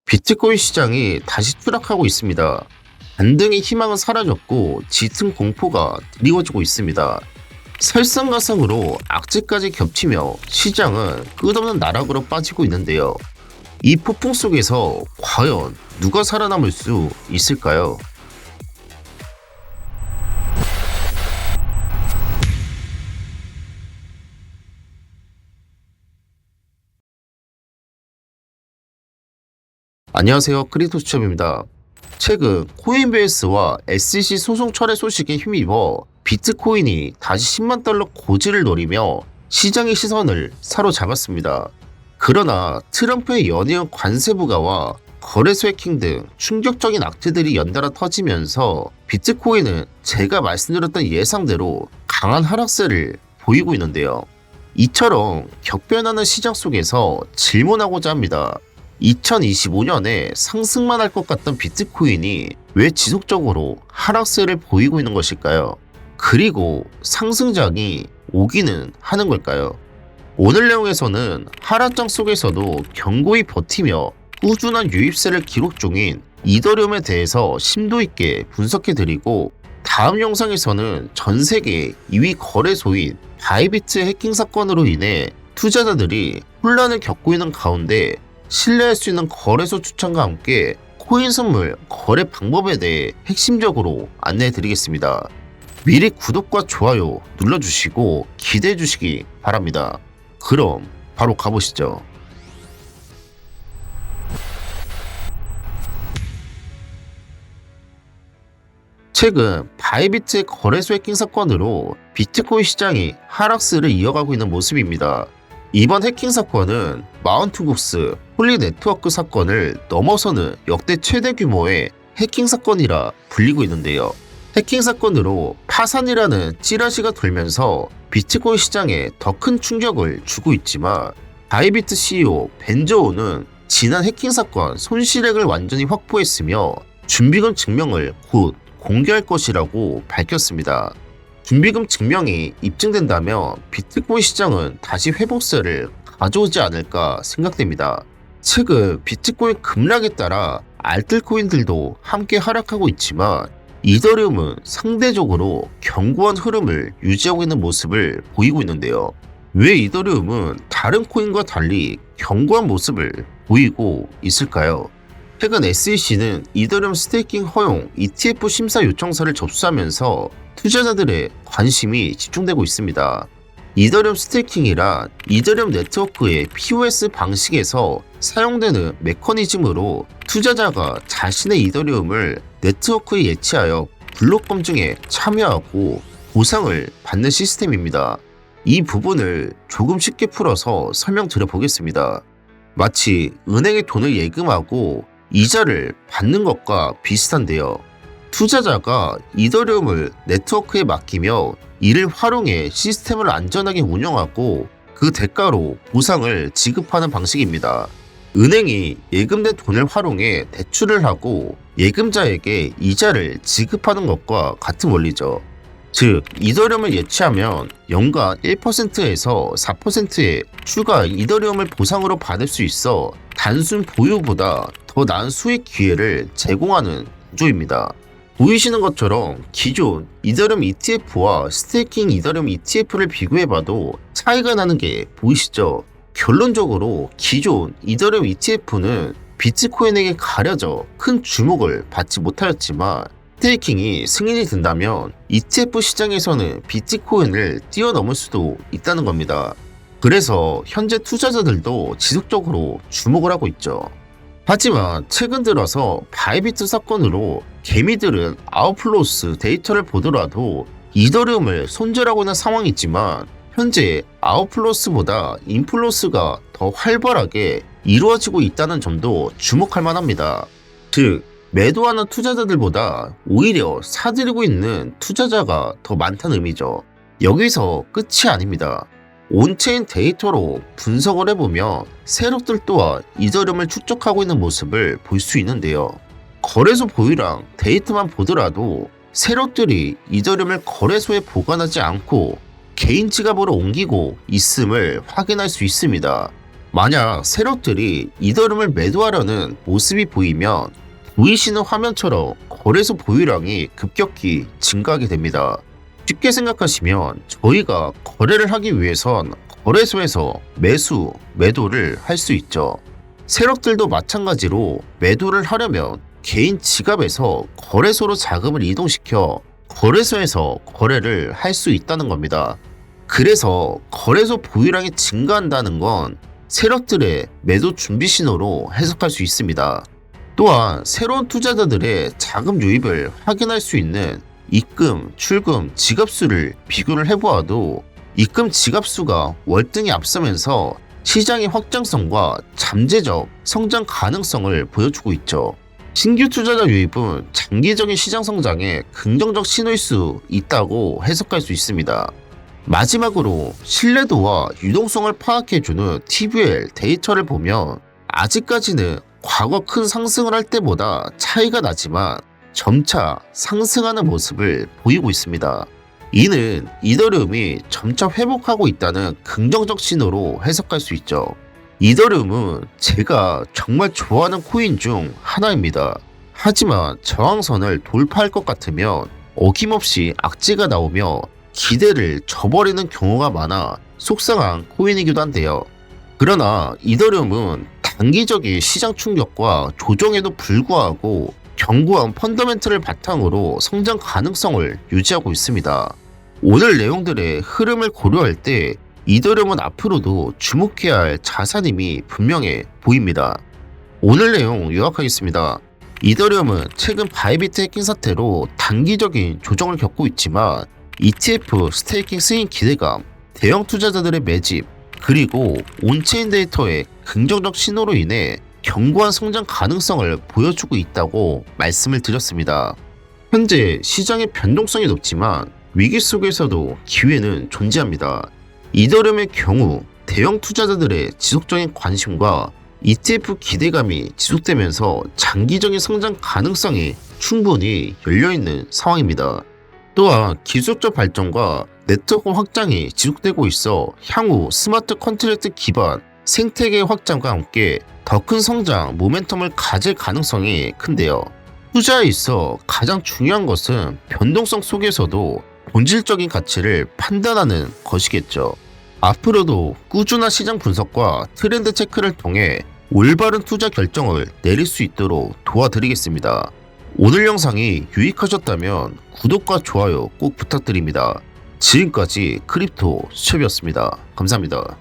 비트코인 시장이 다시 추락하고 있습니다. 반등의 희망은 사라졌고 짙은 공포가 드리워지고 있습니다. 설상가상으로 악재까지 겹치며 시장은 끝없는 나락으로 빠지고 있는데요. 이 폭풍 속에서 과연 누가 살아남을 수 있을까요? 안녕하세요. 크리토수첩입니다. 최근 코인베이스와 SEC 소송 철회 소식에 힘입어 비트코인이 다시 10만 달러 고지를 노리며 시장의 시선을 사로잡았습니다. 그러나 트럼프의 연이은 관세 부과와 거래소 해킹 등 충격적인 악재들이 연달아 터지면서 비트코인은 제가 말씀드렸던 예상대로 강한 하락세를 보이고 있는데요. 이처럼 격변하는 시장 속에서 질문하고자 합니다. 2025년에 상승만 할 것 같던 비트코인이 왜 지속적으로 하락세를 보이고 있는 것일까요? 그리고 상승장이 오기는 하는 걸까요? 오늘 내용에서는 하락장 속에서도 견고히 버티며 꾸준한 유입세를 기록 중인 이더리움에 대해서 심도 있게 분석해드리고, 다음 영상에서는 전 세계 2위 거래소인 바이비트 해킹 사건으로 인해 투자자들이 혼란을 겪고 있는 가운데 신뢰할 수 있는 거래소 추천과 함께 코인 선물 거래 방법에 대해 핵심적으로 안내해 드리겠습니다. 미리 구독과 좋아요 눌러주시고 기대해 주시기 바랍니다. 그럼 바로 가보시죠. 최근 바이비트의 거래소 해킹 사건으로 비트코인 시장이 하락세를 이어가고 있는 모습입니다. 이번 해킹 사건은 마운트국스 홀리 네트워크 사건을 넘어서는 역대 최대 규모의 해킹 사건이라 불리고 있는데요. 해킹 사건으로 파산이라는 찌라시가 돌면서 비트코인 시장에 더 큰 충격을 주고 있지만, 바이비트 CEO 벤저오는 지난 해킹 사건 손실액을 완전히 확보했으며 준비금 증명을 곧 공개할 것이라고 밝혔습니다. 준비금 증명이 입증된다면 비트코인 시장은 다시 회복세를 가져오지 않을까 생각됩니다. 최근 비트코인 급락에 따라 알뜰코인들도 함께 하락하고 있지만 이더리움은 상대적으로 견고한 흐름을 유지하고 있는 모습을 보이고 있는데요. 왜 이더리움은 다른 코인과 달리 견고한 모습을 보이고 있을까요? 최근 SEC는 이더리움 스테이킹 허용 ETF 심사 요청서를 접수하면서 투자자들의 관심이 집중되고 있습니다. 이더리움 스테이킹이란 이더리움 네트워크의 POS 방식에서 사용되는 메커니즘으로 투자자가 자신의 이더리움을 네트워크에 예치하여 블록 검증에 참여하고 보상을 받는 시스템입니다. 이 부분을 조금 쉽게 풀어서 설명드려 보겠습니다. 마치 은행에 돈을 예금하고 이자를 받는 것과 비슷한데요. 투자자가 이더리움을 네트워크에 맡기며 이를 활용해 시스템을 안전하게 운영하고 그 대가로 보상을 지급하는 방식입니다. 은행이 예금된 돈을 활용해 대출을 하고 예금자에게 이자를 지급하는 것과 같은 원리죠. 즉, 이더리움을 예치하면 연간 1%에서 4%의 추가 이더리움을 보상으로 받을 수 있어 단순 보유보다 더 나은 수익 기회를 제공하는 구조입니다. 보이시는 것처럼 기존 이더리움 ETF와 스테이킹 이더리움 ETF를 비교해봐도 차이가 나는 게 보이시죠? 결론적으로 기존 이더리움 ETF는 비트코인에게 가려져 큰 주목을 받지 못하였지만, 스테이킹이 승인이 된다면 ETF 시장에서는 비트코인을 뛰어넘을 수도 있다는 겁니다. 그래서 현재 투자자들도 지속적으로 주목을 하고 있죠. 하지만 최근 들어서 바이비트 사건으로 개미들은 아웃플로스 데이터를 보더라도 이더리움을 손절하고 있는 상황이지만, 현재 아웃플로스보다 인플로스가 더 활발하게 이루어지고 있다는 점도 주목할 만합니다. 즉, 매도하는 투자자들보다 오히려 사들이고 있는 투자자가 더 많다는 의미죠. 여기서 끝이 아닙니다. 온체인 데이터로 분석을 해보면 세력들 또한 이더리움을 축적하고 있는 모습을 볼 수 있는데요. 거래소 보유량 데이터만 보더라도 세력들이 이더리움을 거래소에 보관하지 않고 개인 지갑으로 옮기고 있음을 확인할 수 있습니다. 만약 세력들이 이더리움을 매도하려는 모습이 보이면 보이시는 화면처럼 거래소 보유량이 급격히 증가하게 됩니다. 쉽게 생각하시면 저희가 거래를 하기 위해선 거래소에서 매수, 매도를 할 수 있죠. 세력들도 마찬가지로 매도를 하려면 개인 지갑에서 거래소로 자금을 이동시켜 거래소에서 거래를 할 수 있다는 겁니다. 그래서 거래소 보유량이 증가한다는 건 세력들의 매도 준비 신호로 해석할 수 있습니다. 또한 새로운 투자자들의 자금 유입을 확인할 수 있는 입금, 출금, 지갑수를 비교를 해보아도 입금 지갑수가 월등히 앞서면서 시장의 확장성과 잠재적 성장 가능성을 보여주고 있죠. 신규 투자자 유입은 장기적인 시장 성장에 긍정적 신호일 수 있다고 해석할 수 있습니다. 마지막으로 신뢰도와 유동성을 파악해주는 TVL 데이터를 보면 아직까지는 과거 큰 상승을 할 때보다 차이가 나지만 점차 상승하는 모습을 보이고 있습니다. 이는 이더리움이 점차 회복하고 있다는 긍정적 신호로 해석할 수 있죠. 이더리움은 제가 정말 좋아하는 코인 중 하나입니다. 하지만 저항선을 돌파할 것 같으면 어김없이 악재가 나오며 기대를 저버리는 경우가 많아 속상한 코인이기도 한데요. 그러나 이더리움은 단기적인 시장 충격과 조정에도 불구하고 견고한 펀더멘털을 바탕으로 성장 가능성을 유지하고 있습니다. 오늘 내용들의 흐름을 고려할 때 이더리움은 앞으로도 주목해야 할 자산임이 분명해 보입니다. 오늘 내용 요약하겠습니다. 이더리움은 최근 바이비트 해킹 사태로 단기적인 조정을 겪고 있지만 ETF 스테이킹 승인 기대감, 대형 투자자들의 매집, 그리고 온체인 데이터의 긍정적 신호로 인해 견고한 성장 가능성을 보여주고 있다고 말씀을 드렸습니다. 현재 시장의 변동성이 높지만 위기 속에서도 기회는 존재합니다. 이더리움의 경우 대형 투자자들의 지속적인 관심과 ETF 기대감이 지속되면서 장기적인 성장 가능성이 충분히 열려있는 상황입니다. 또한 기술적 발전과 네트워크 확장이 지속되고 있어 향후 스마트 컨트랙트 기반 생태계 확장과 함께 더 큰 성장 모멘텀을 가질 가능성이 큰데요. 투자에 있어 가장 중요한 것은 변동성 속에서도 본질적인 가치를 판단하는 것이겠죠. 앞으로도 꾸준한 시장 분석과 트렌드 체크를 통해 올바른 투자 결정을 내릴 수 있도록 도와드리겠습니다. 오늘 영상이 유익하셨다면 구독과 좋아요 꼭 부탁드립니다. 지금까지 크립토 수첩이었습니다. 감사합니다.